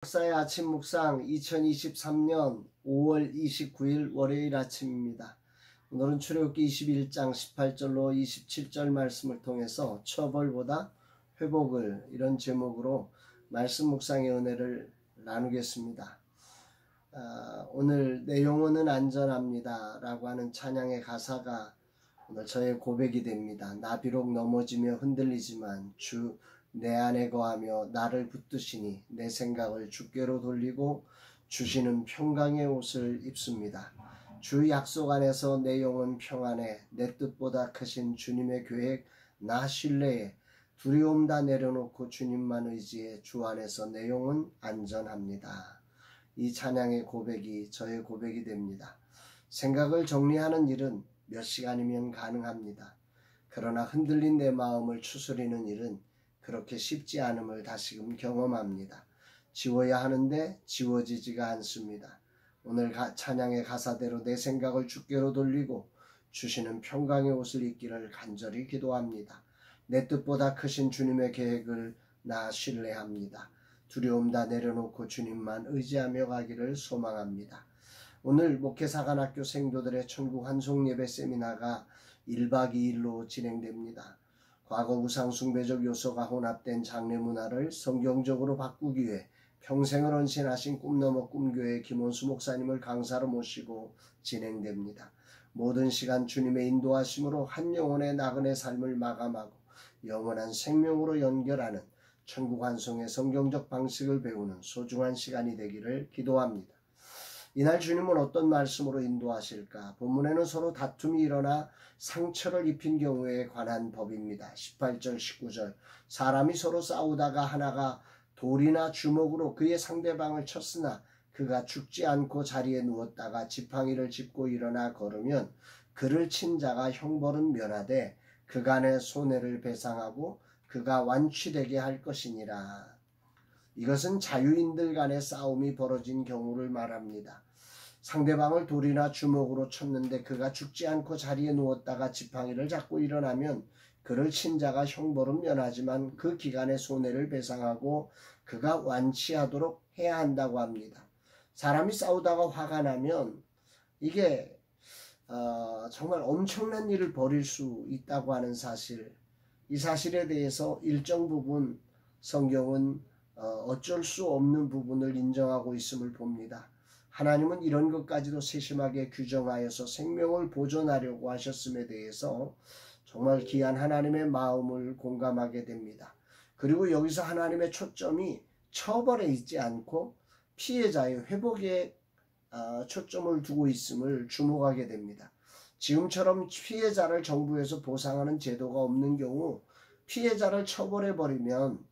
목사의 아침 묵상 2023년 5월 29일 월요일 아침입니다. 오늘은 출애굽기 21장 18절로 27절 말씀을 통해서 처벌보다 회복을 이런 제목으로 말씀 묵상의 은혜를 나누겠습니다. 오늘 내 영혼은 안전합니다 라고 하는 찬양의 가사가 오늘 저의 고백이 됩니다. 나 비록 넘어지며 흔들리지만 주 내 안에 거하며 나를 붙드시니 내 생각을 주께로 돌리고 주시는 평강의 옷을 입습니다. 주 약속 안에서 내 영혼 평안해 내 뜻보다 크신 주님의 계획 나 신뢰해 두려움 다 내려놓고 주님만 의지해 주 안에서 내 영혼 안전합니다. 이 찬양의 고백이 저의 고백이 됩니다. 생각을 정리하는 일은 몇 시간이면 가능합니다. 그러나 흔들린 내 마음을 추스리는 일은 그렇게 쉽지 않음을 다시금 경험합니다. 지워야 하는데 지워지지가 않습니다. 오늘 찬양의 가사대로 내 생각을 주께로 돌리고 주시는 평강의 옷을 입기를 간절히 기도합니다. 내 뜻보다 크신 주님의 계획을 나 신뢰합니다. 두려움 다 내려놓고 주님만 의지하며 가기를 소망합니다. 오늘 목회사관학교 생도들의 천국 환송 예배 세미나가 1박 2일로 진행됩니다. 과거 우상숭배적 요소가 혼합된 장례 문화를 성경적으로 바꾸기 위해 평생을 헌신하신 꿈너머 꿈교회 김원수 목사님을 강사로 모시고 진행됩니다. 모든 시간 주님의 인도하심으로 한 영혼의 나그네 삶을 마감하고 영원한 생명으로 연결하는 천국 환송의 성경적 방식을 배우는 소중한 시간이 되기를 기도합니다. 이날 주님은 어떤 말씀으로 인도하실까? 본문에는 서로 다툼이 일어나 상처를 입힌 경우에 관한 법입니다. 18절 19절 사람이 서로 싸우다가 하나가 돌이나 주먹으로 그의 상대방을 쳤으나 그가 죽지 않고 자리에 누웠다가 지팡이를 짚고 일어나 걸으면 그를 친 자가 형벌은 면하되 그간의 손해를 배상하고 그가 완치되게 할 것이니라. 이것은 자유인들 간의 싸움이 벌어진 경우를 말합니다. 상대방을 돌이나 주먹으로 쳤는데 그가 죽지 않고 자리에 누웠다가 지팡이를 잡고 일어나면 그를 친 자가 형벌은 면하지만 그 기간의 손해를 배상하고 그가 완치하도록 해야 한다고 합니다. 사람이 싸우다가 화가 나면 이게 정말 엄청난 일을 벌일 수 있다고 하는 사실, 이 사실에 대해서 일정 부분 성경은 어쩔 수 없는 부분을 인정하고 있음을 봅니다. 하나님은 이런 것까지도 세심하게 규정하여서 생명을 보존하려고 하셨음에 대해서 정말 귀한 하나님의 마음을 공감하게 됩니다. 그리고 여기서 하나님의 초점이 처벌에 있지 않고 피해자의 회복에 초점을 두고 있음을 주목하게 됩니다. 지금처럼 피해자를 정부에서 보상하는 제도가 없는 경우 피해자를 처벌해버리면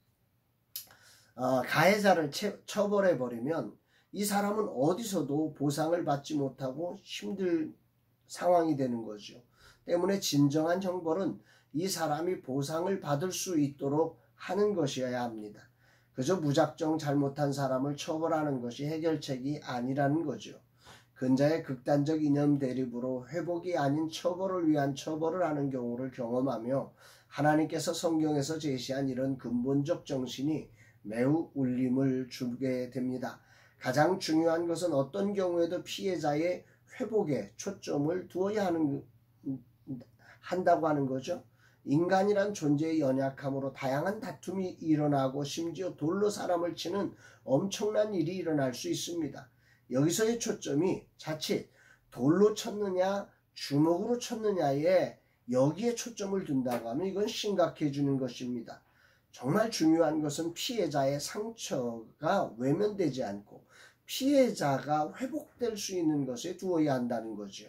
가해자를 처벌해버리면 이 사람은 어디서도 보상을 받지 못하고 힘들 상황이 되는 거죠. 때문에 진정한 형벌은 이 사람이 보상을 받을 수 있도록 하는 것이어야 합니다. 그저 무작정 잘못한 사람을 처벌하는 것이 해결책이 아니라는 거죠. 근자의 극단적 이념 대립으로 회복이 아닌 처벌을 위한 처벌을 하는 경우를 경험하며 하나님께서 성경에서 제시한 이런 근본적 정신이 매우 울림을 주게 됩니다. 가장 중요한 것은 어떤 경우에도 피해자의 회복에 초점을 두어야 한다고 하는 거죠. 인간이란 존재의 연약함으로 다양한 다툼이 일어나고 심지어 돌로 사람을 치는 엄청난 일이 일어날 수 있습니다. 여기서의 초점이 자칫 돌로 쳤느냐 주먹으로 쳤느냐에 여기에 초점을 둔다고 하면 이건 심각해지는 것입니다. 정말 중요한 것은 피해자의 상처가 외면되지 않고 피해자가 회복될 수 있는 것에 두어야 한다는 거죠.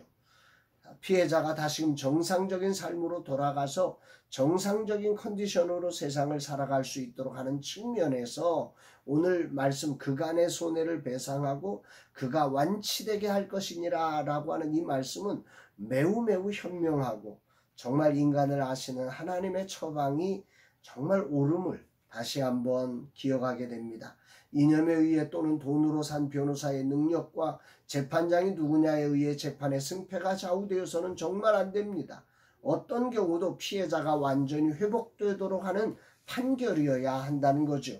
피해자가 다시금 정상적인 삶으로 돌아가서 정상적인 컨디션으로 세상을 살아갈 수 있도록 하는 측면에서 오늘 말씀 그간의 손해를 배상하고 그가 완치되게 할 것이니라 라고 하는 이 말씀은 매우 현명하고 정말 인간을 아시는 하나님의 처방이 정말 옳음을 다시 한번 기억하게 됩니다. 이념에 의해 또는 돈으로 산 변호사의 능력과 재판장이 누구냐에 의해 재판의 승패가 좌우되어서는 정말 안 됩니다. 어떤 경우도 피해자가 완전히 회복되도록 하는 판결이어야 한다는 거죠.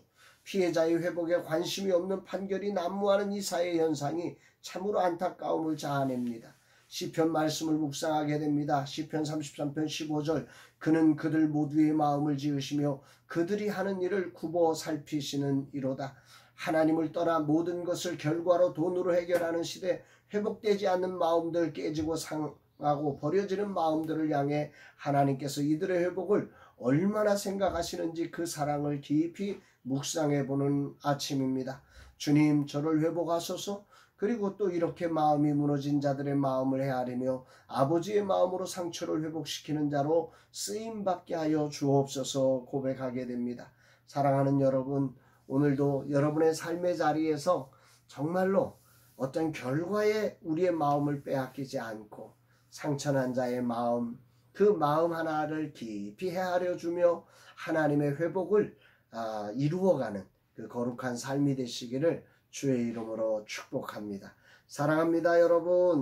피해자의 회복에 관심이 없는 판결이 난무하는 이 사회 현상이 참으로 안타까움을 자아냅니다. 시편 말씀을 묵상하게 됩니다. 시편 33편 15절 그는 그들 모두의 마음을 지으시며 그들이 하는 일을 굽어 살피시는 이로다. 하나님을 떠나 모든 것을 결과로 돈으로 해결하는 시대, 회복되지 않는 마음들, 깨지고 상하고 버려지는 마음들을 향해 하나님께서 이들의 회복을 얼마나 생각하시는지 그 사랑을 깊이 묵상해보는 아침입니다. 주님, 저를 회복하소서. 그리고 또 이렇게 마음이 무너진 자들의 마음을 헤아리며 아버지의 마음으로 상처를 회복시키는 자로 쓰임받게 하여 주옵소서 고백하게 됩니다. 사랑하는 여러분, 오늘도 여러분의 삶의 자리에서 정말로 어떤 결과에 우리의 마음을 빼앗기지 않고 상처난 자의 마음, 그 마음 하나를 깊이 헤아려 주며 하나님의 회복을 이루어가는 그 거룩한 삶이 되시기를 주의 이름으로 축복합니다. 사랑합니다, 여러분.